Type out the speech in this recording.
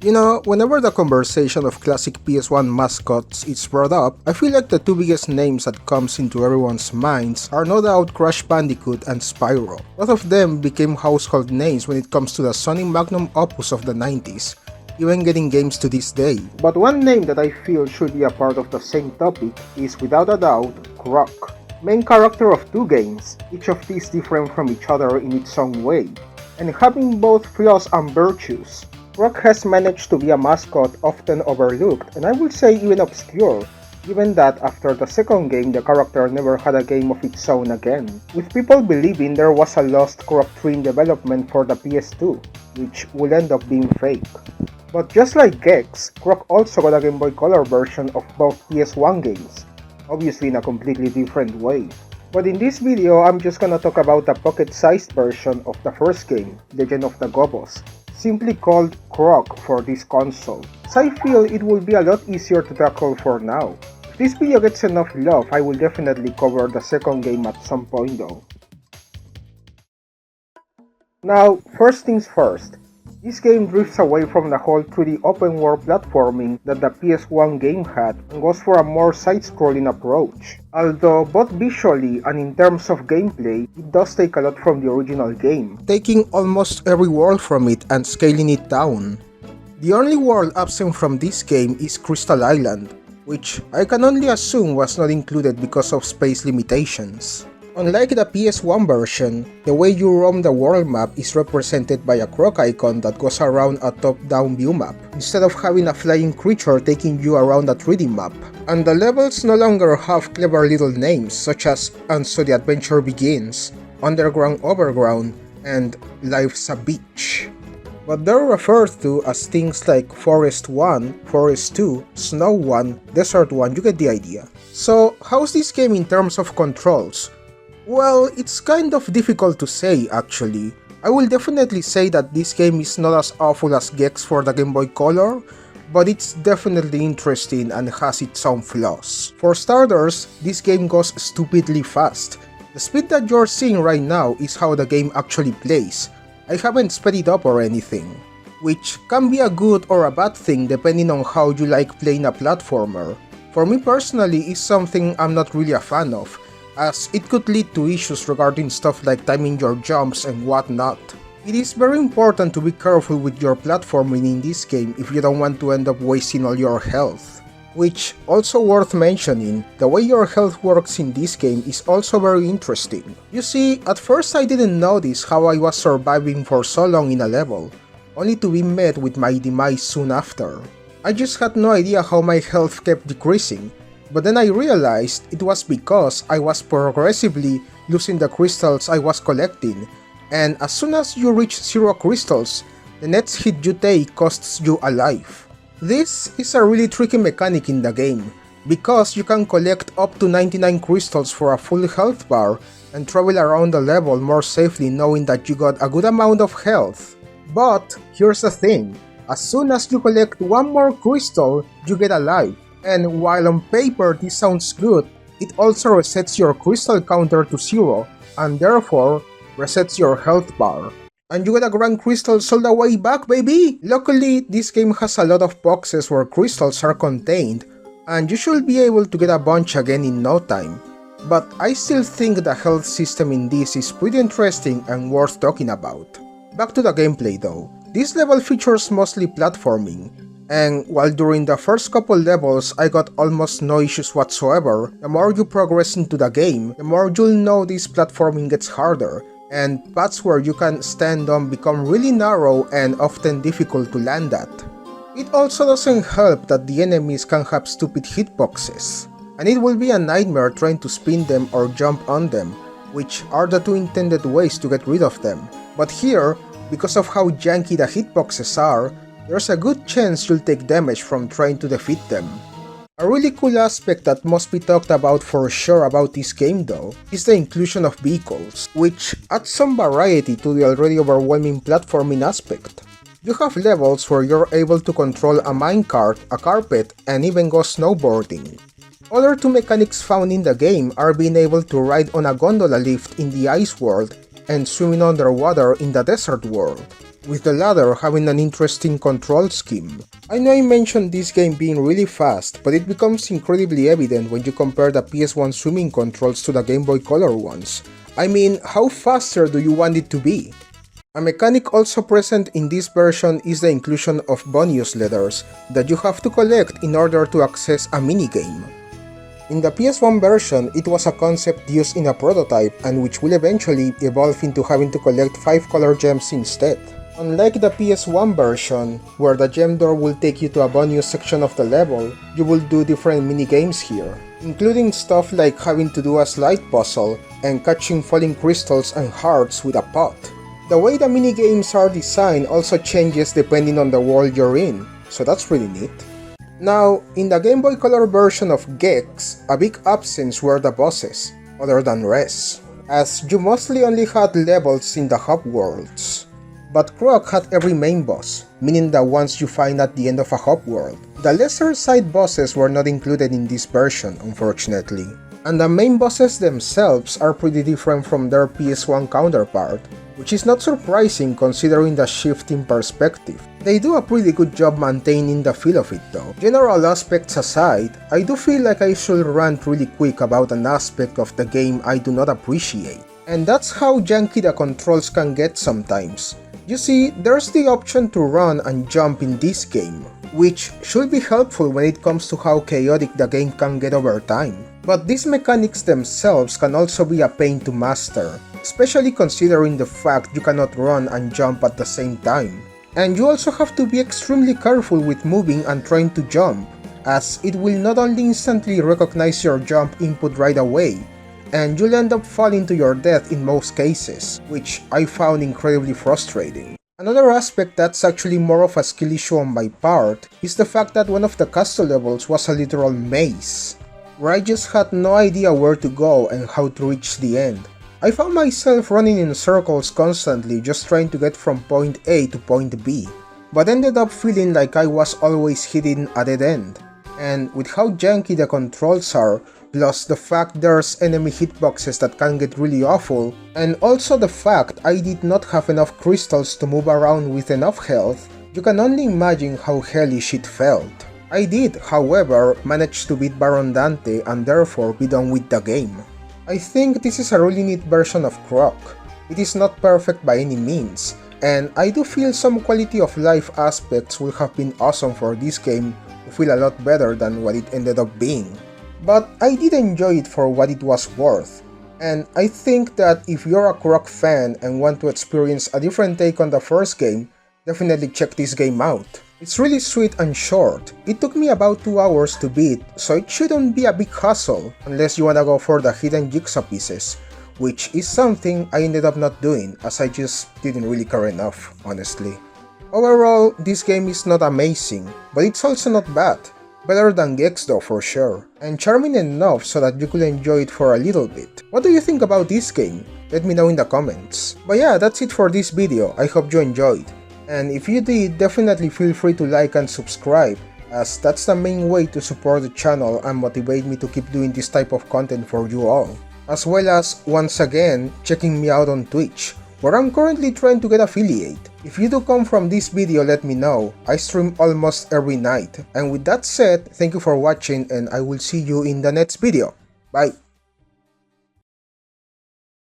You know, whenever the conversation of classic PS1 mascots is brought up, I feel like the two biggest names that comes into everyone's minds are no doubt Crash Bandicoot and Spyro. Both of them became household names when it comes to the Sony magnum opus of the 90s, even getting games to this day. But one name that I feel should be a part of the same topic is without a doubt Croc. Main character of two games, each of these different from each other in its own way, and having both flaws and virtues. Croc has managed to be a mascot often overlooked and I would say even obscure, given that after the second game the character never had a game of its own again, with people believing there was a lost Croc 3 in development for the PS2, which would end up being fake. But just like Gex, Croc also got a Game Boy Color version of both PS1 games, obviously in a completely different way. But in this video, I'm just gonna talk about the pocket-sized version of the first game, Legend of The Gobbos, simply called Croc for this console, so I feel it will be a lot easier to tackle for now. If this video gets enough love, I will definitely cover the second game at some point though. Now, first things first. This game drifts away from the whole 2D open world platforming that the PS1 game had and goes for a more side-scrolling approach. Although both visually and in terms of gameplay, it does take a lot from the original game, taking almost every world from it and scaling it down. The only world absent from this game is Crystal Island, which I can only assume was not included because of space limitations. Unlike the PS1 version, the way you roam the world map is represented by a croc icon that goes around a top-down view map, instead of having a flying creature taking you around a 3D map. And the levels no longer have clever little names such as "And So the Adventure Begins", "Underground Overground", and "Life's a Beach". But they're referred to as things like Forest 1, Forest 2, Snow 1, Desert 1, you get the idea. So how's this game in terms of controls? Well, it's kind of difficult to say actually. I will definitely say that this game is not as awful as Gex for the Game Boy Color, but it's definitely interesting and has its own flaws. For starters, this game goes stupidly fast. The speed that you're seeing right now is how the game actually plays. I haven't sped it up or anything, which can be a good or a bad thing depending on how you like playing a platformer. For me personally, it's something I'm not really a fan of, as it could lead to issues regarding stuff like timing your jumps and whatnot. It is very important to be careful with your platforming in this game if you don't want to end up wasting all your health. Which, also worth mentioning, the way your health works in this game is also very interesting. You see, at first I didn't notice how I was surviving for so long in a level, only to be met with my demise soon after. I just had no idea how my health kept decreasing. But then I realized it was because I was progressively losing the crystals I was collecting, and as soon as you reach 0 crystals, the next hit you take costs you a life. This is a really tricky mechanic in the game, because you can collect up to 99 crystals for a full health bar and travel around the level more safely knowing that you got a good amount of health. But here's the thing, as soon as you collect one more crystal, you get a life. And while on paper this sounds good, it also resets your crystal counter to 0, and therefore resets your health bar. And you gotta grind crystals all the way back, baby! Luckily, this game has a lot of boxes where crystals are contained, and you should be able to get a bunch again in no time. But I still think the health system in this is pretty interesting and worth talking about. Back to the gameplay though. This level features mostly platforming, and while during the first couple levels I got almost no issues whatsoever, the more you progress into the game, the more you'll know this platforming gets harder, and paths where you can stand on become really narrow and often difficult to land at. It also doesn't help that the enemies can have stupid hitboxes, and it will be a nightmare trying to spin them or jump on them, which are the two intended ways to get rid of them. But here, because of how janky the hitboxes are, there's a good chance you'll take damage from trying to defeat them. A really cool aspect that must be talked about for sure about this game though, is the inclusion of vehicles, which adds some variety to the already overwhelming platforming aspect. You have levels where you're able to control a minecart, a carpet, and even go snowboarding. Other two mechanics found in the game are being able to ride on a gondola lift in the ice world and swimming underwater in the desert world. with the latter having an interesting control scheme. I know I mentioned this game being really fast, but it becomes incredibly evident when you compare the PS1 swimming controls to the Game Boy Color ones. I mean, how faster do you want it to be? A mechanic also present in this version is the inclusion of bonus letters that you have to collect in order to access a minigame. In the PS1 version, it was a concept used in a prototype and which will eventually evolve into having to collect 5 color gems instead. Unlike the PS1 version, where the gem door will take you to a bonus section of the level, you will do different minigames here, including stuff like having to do a slide puzzle and catching falling crystals and hearts with a pot. The way the minigames are designed also changes depending on the world you're in, so that's really neat. Now, in the Game Boy Color version of Gex, a big absence were the bosses, other than Res, as you mostly only had levels in the hub worlds. But Croc had every main boss, meaning the ones you find at the end of a hub world. The lesser side bosses were not included in this version, unfortunately. And the main bosses themselves are pretty different from their PS1 counterpart, which is not surprising considering the shift in perspective. They do a pretty good job maintaining the feel of it though. General aspects aside, I do feel like I should rant really quick about an aspect of the game I do not appreciate. And that's how janky the controls can get sometimes. You see, there's the option to run and jump in this game, which should be helpful when it comes to how chaotic the game can get over time. But these mechanics themselves can also be a pain to master, especially considering the fact you cannot run and jump at the same time. And you also have to be extremely careful with moving and trying to jump, as it will not only instantly recognize your jump input right away, and you'll end up falling to your death in most cases, which I found incredibly frustrating. Another aspect that's actually more of a skill issue on my part is the fact that one of the castle levels was a literal maze, where I just had no idea where to go and how to reach the end. I found myself running in circles constantly just trying to get from point A to point B, but ended up feeling like I was always hitting a dead end. And with how janky the controls are, plus the fact there's enemy hitboxes that can get really awful, and also the fact I did not have enough crystals to move around with enough health, you can only imagine how hellish it felt. I did, however, manage to beat Baron Dante and therefore be done with the game. I think this is a really neat version of Croc. It is not perfect by any means, and I do feel some quality of life aspects would have been awesome for this game to feel a lot better than what it ended up being. But I did enjoy it for what it was worth, and I think that if you're a Croc fan and want to experience a different take on the first game, definitely check this game out. It's really sweet and short. It took me about 2 hours to beat, so it shouldn't be a big hassle unless you wanna go for the hidden jigsaw pieces, which is something I ended up not doing as I just didn't really care enough, honestly. Overall, this game is not amazing, but it's also not bad. Better than Gex though for sure, and charming enough so that you could enjoy it for a little bit. What do you think about this game? Let me know in the comments. But yeah, that's it for this video, I hope you enjoyed. And if you did, definitely feel free to like and subscribe, as that's the main way to support the channel and motivate me to keep doing this type of content for you all. As well as, once again, checking me out on Twitch, where I'm currently trying to get affiliate. If you do come from this video, let me know. I stream almost every night. And with that said, thank you for watching and I will see you in the next video. Bye!